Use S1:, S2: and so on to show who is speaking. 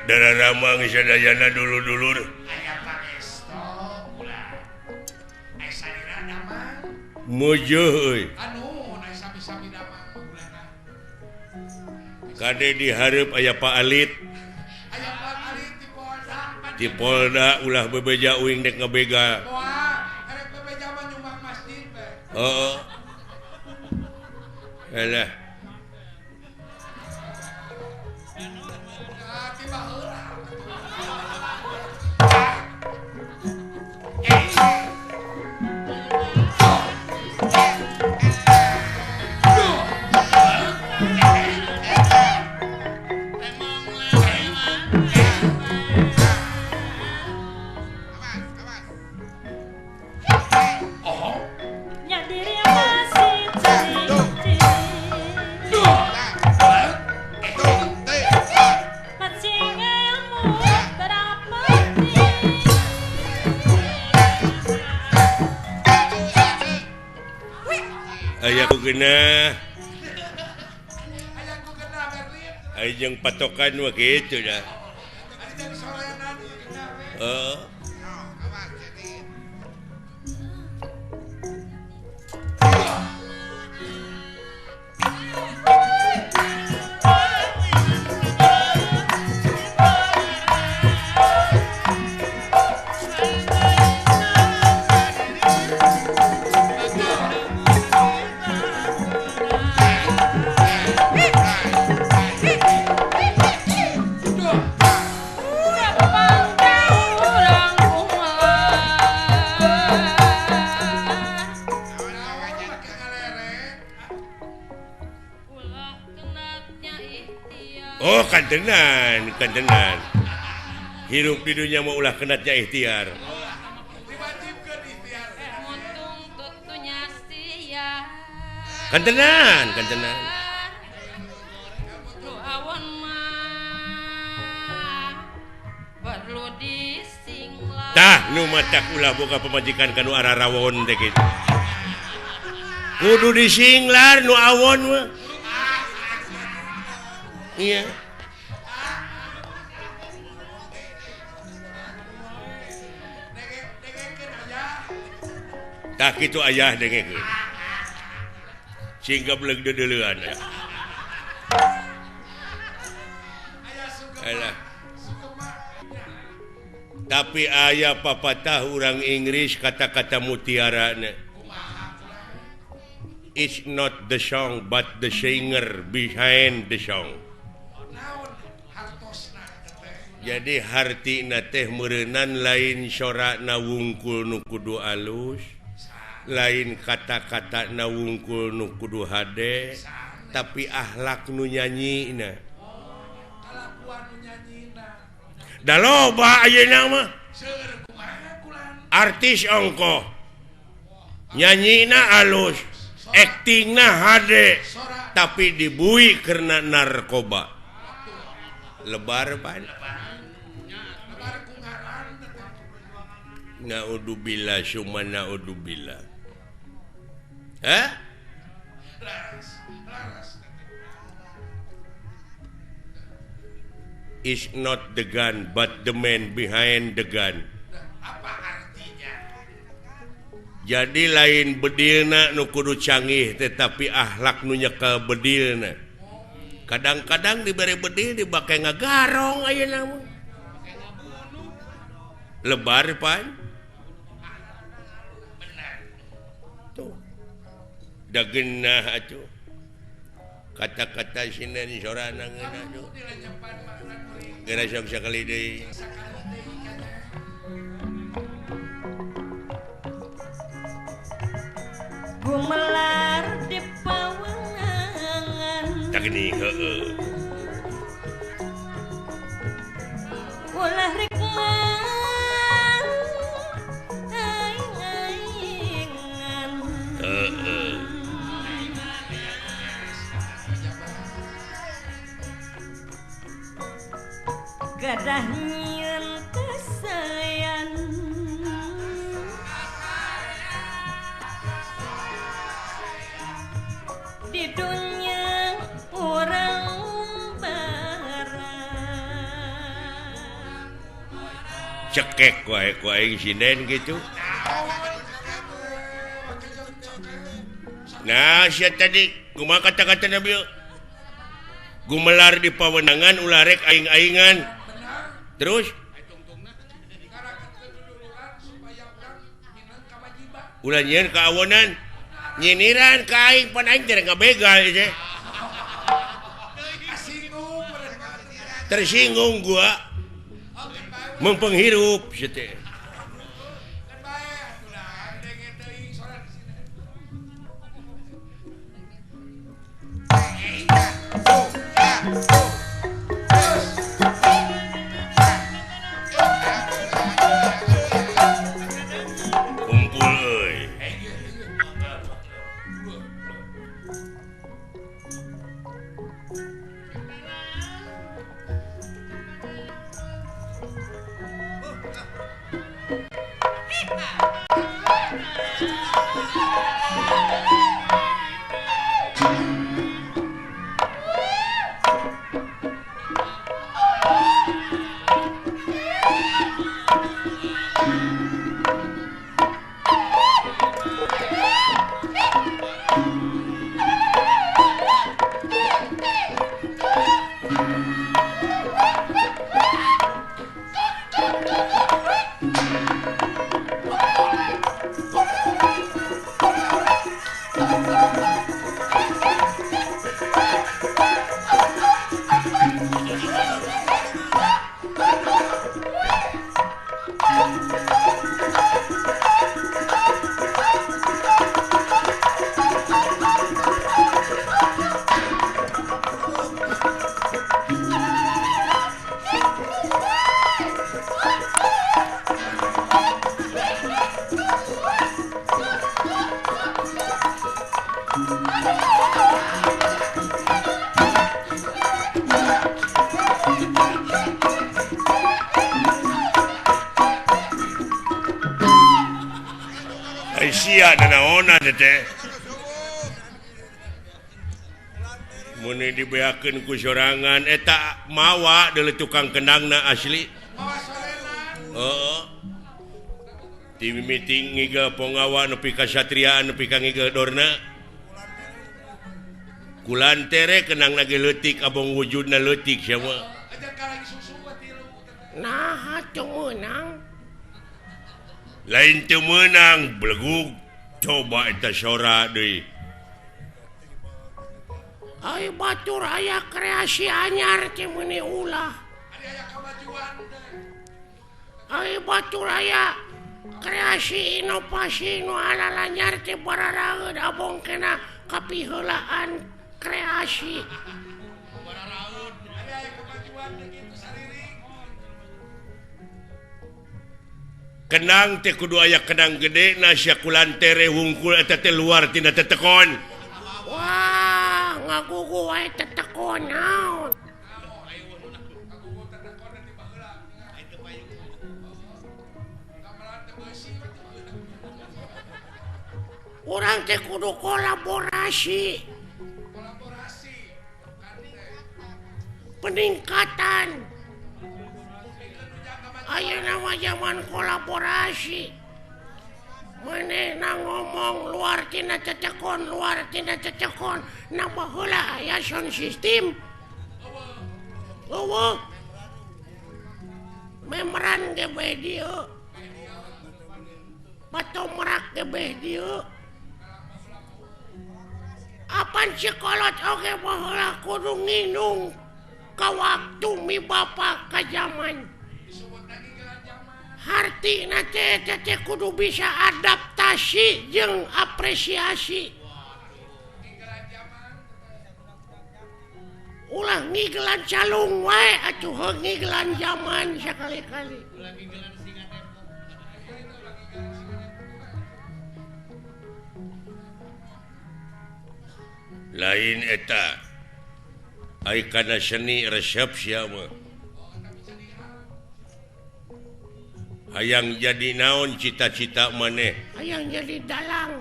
S1: darah ramang sadayana dulu-dulur. Mujo euy. Kade dihareup aya Pak Alit. Di Polda ulah bebeja uing dek ngebega.
S2: Arek bebeja mah nyumbang masjid teh.
S1: Heeh. Alah.
S2: Tiba heurah.
S1: Ayaku genah. Ajeng patokan mah kitu dah. Heeh. Oh, kantenan. Hirup di dunia mau ulah kenatnya ikhtiar. Kantenan. Tah, nu matak ulah boga pemajikan kanu arah rawon teh kitu. Kudu disinglar nu awon mah. Iya. Tak itu ayah dengekeun. Singga beleg deuleuan. Alah. Tapi ayah papatah urang Inggris kata-kata mutiarana. It's not the song but the singer behind the song. Jadi hartina teh meureunnan lain sorakna wungkul nu kudu alus, lain kata-kata na wungkul nu kudu hade, tapi akhlak nu nyanyina. Da loba ayeuna mah. Artis ongkoh. Nyanyina alus, aktingna hade, tapi dibui karena narkoba. Lebar ban. Naudzubillah summa naudzubillah. Hah? Is not the gun but the man behind the gun.
S2: Apa artinya?
S1: Jadi lain bedilna nu kudu canggih tetapi akhlak nu nyekel bedilna. Kadang-kadang diberi bedil dibake ngagarong ayeuna mah. Lebar pan. Da geunah atuh. Kata-kata sinan sorana geunah atuh. Gara sok sakali deui.
S3: Gumelar di pawangan.
S1: Tak geuning heueuh.
S3: Ulah rikman. Gadah nyieun kasayan di dunia urang barang
S1: cekek wae ku aing sinden gitu. Nah, sia tadi kumaha kata-kata Nabi? Gumelar di pawenangan ulah rek aing-aingan. Terus ulah nyieun ka awonan. Nyiniran ka aing pan aing teh ngabegal teh. Tersinggung gua mempenghirup teh. Sia nanaonan teh. Mun dibeakeun ku sorangan eta mawa deuleu tukang kendangna asli. Heeh. Ti meeting ngigel pongawa nepi ka satriaan nepi ka ngigel dorna. Kulantere kenangna ge leutik abong wujudna leutik sia mah. Nah, atuh meunang. Lain teu meunang belegug coba eta sora deui. Ai batur aya kreasi anyar teh meuni ulah. Ai batur aya kreasi inovasi nu halal anyar teh bararaeud abong kena kapiheulaan kreasi. Bararaeud aya kemajuan kitu sariring. Kenang teh kudu aya kenang gede nasya kulantere hungkul eta teh luar tina tetekon. Wah, ngagugu wae tetekon naon. Urang teh kudu kolaborasi. Peningkatan. Ayeuna mah zaman kolaborasi. Manehna ngomong luar tina tetekon, nambah heula aya sound system. Eueuh. Memeran ge bae dieu. Patomrak ge bae dieu. Apan sekolot oge baheula kudu nginung ka waktu mi bapa ka zaman. Hartina teh kudu bisa adaptasi jeung apresiasi. Ulah ngigelan calung wae atuh ngigelan zaman sakali-kali. Lain eta ai kana seni resepsi mah. Hayang jadi naon cita-cita maneh? Hayang jadi dalang.